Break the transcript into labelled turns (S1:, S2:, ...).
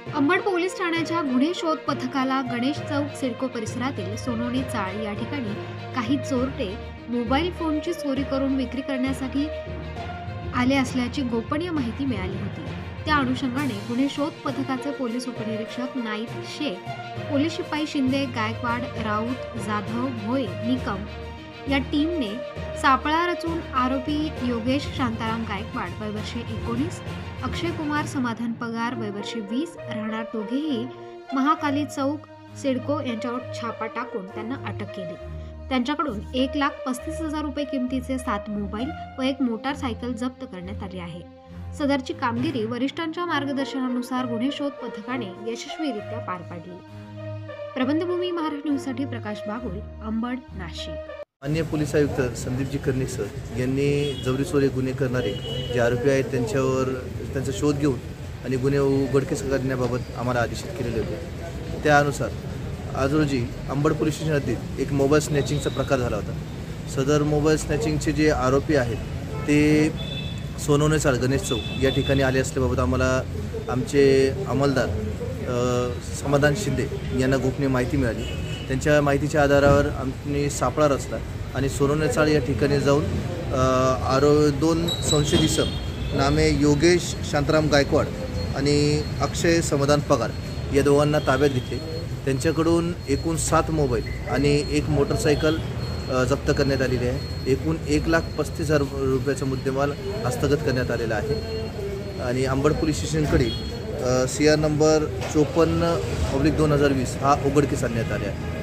S1: Ambad police ठाण्याच्या गुन्हे शोध पथकाला गणेश चौक सिडको परिसरातील सोनोनी चाळ या ठिकाणी काही चोरटे मोबाईल फोनची चोरी करून विक्री करण्यासाठी आले असल्याची गोपनीय माहिती मिळाली होती। त्या अनुषंगाने गुन्हे शोध पथकाचे पोलीस उपनिरीक्षक नाईक शेख, पोलीस शिपाई शिंदे, गायकवाड, राऊत, जाधव, भोये, निकम या टीमने सापळा रचून आरोपी योगेश शांताराम गायकवाड वय वर्ष 19, अक्षय कुमार समाधान पगार वय वर्ष 20 राहणार दोघेही महाकाली चौक सिडको यांच्यावर छापा टाकून त्यांना अटक केली। त्यांच्याकडून 1,35,000 रुपये किमतीचे 7 मोबाईल व एक मोटारसायकल जप्त करण्यात आली आहे। सदरची कामगिरी वरिष्ठांच्या मार्गदर्शनानुसार गुन्हे शोध पथकाने यशस्वीरित्या पार पाडली। प्रबंधभूमी महाराष्ट्र न्यूजसाठी प्रकाश बागुल, अंबड, नाशिक।
S2: माननीय पोलीस आयुक्त संदीपजी कर्णिक सर यांनी जबरी चोरी गुन्हे करणारे जे आरोपी आहेत त्यांचा शोध घेऊन आणि गुन्हे उघडकीस करण्याबाबत आम्हाला आदेशित केलेले होते। त्यानुसार आज रोजी अंबड पोलीस स्टेशन हद्दीत एक मोबाईल स्नॅचिंगचा प्रकार झाला होता। सदर मोबाईल स्नॅचिंगचे जे आरोपी आहेत ते सोनोनी चाळ गणेश चौक या ठिकाणी आले असल्याबाबत आम्हाला आमचे अंमलदार समाधान शिंदे यांना गोपनीय माहिती मिळाली। त्यांच्या माहितीच्या आधारावर आम्ही सापळा रचला आणि सोनोनी चाळ या ठिकाणी जाऊन 2 संशयित इसम नामे योगेश शांताराम गायकवाड आणि अक्षय समाधान पगार या दोघांना ताब्यात घेतले। त्यांच्याकडून एकूण 7 मोबाईल आणि एक मोटरसायकल जप्त करण्यात आलेली आहे। एकूण 1,35,000 रुपयाचा मुद्देमाल हस्तगत करण्यात आलेला आहे आणि अंबड पोलीस स्टेशनकडे CR नंबर 54/2020 हा उघडकीस आणण्यात आला आहे।